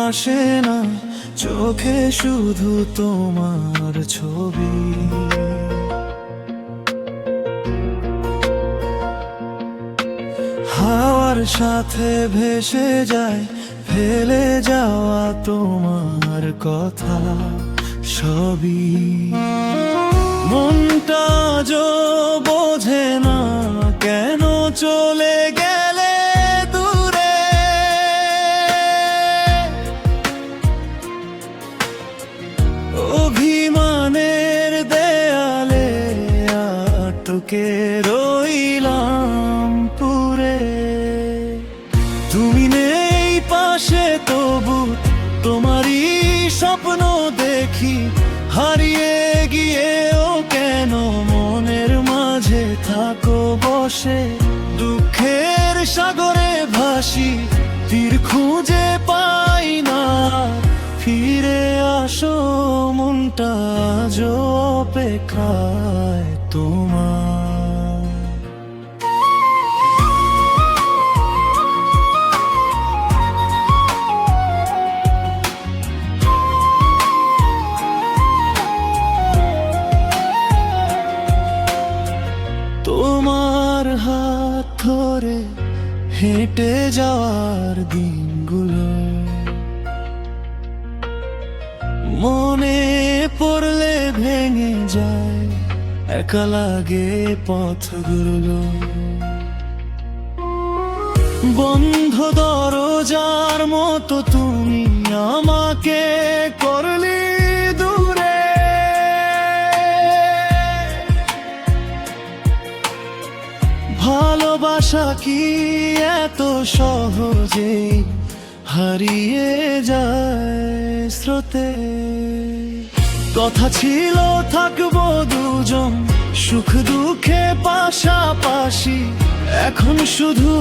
আসে না, চোখে শুধু তোমার ছবি। হাওয়ার সাথে ভেসে যায় ফেলে যাওয়া তোমার কথা সবই। মনটা যো বোঝে না কেন চলে গেলে দূরে। অভিমানের দেয়ালে আটকে রইলাম পুরে। তুমি নেই পাশে তবু তোমারই স্বপ্ন দেখি, হারিয়ে গিয়েও কেন মনের মাঝে থাকো বসে। দুঃখের সাগরে ভাসি, তীর খুঁজে পাই না, ফিরে আসো মনটা আজ অপেক্ষায় তোমার। তোমার হাত ধরে হেঁটে যাওয়ার দিনগুলো মনে পড়লে ভেঙে যায়, একা লাগে পথগুলো। বন্ধ দরজার মতো তুমি আমাকে করলি দূরে। ভালোবাসা কি এত সহজেই হারিয়ে যায় স্রোতে? কথা ছিল থাকবো দুজন সুখ দুঃখে পাশাপাশি, এখন শুধু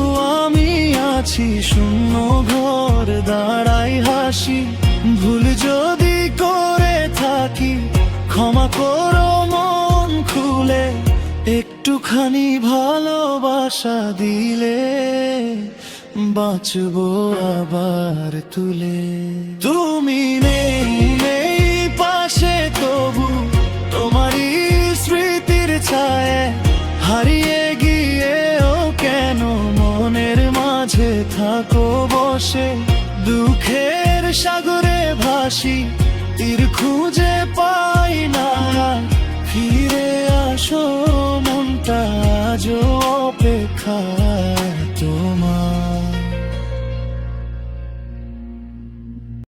আমি আছি শূন্য ঘর দাঁড়াই হাসি। ভুল যদি করে থাকি ক্ষমা করো মন খুলে, একটুখানি ভালোবাসা দিলে বাঁচবো আবার তুলে। তুমি নেই নেই পাশে তবু তোমারই স্মৃতির ছায়া, হারিয়ে গিয়েও কেন মনের মাঝে থাকো বসে। দুঃখের সাগরে ভাসি, তীর খুঁজে পাই না, ফিরে আসো মনটা আজ অপেক্ষা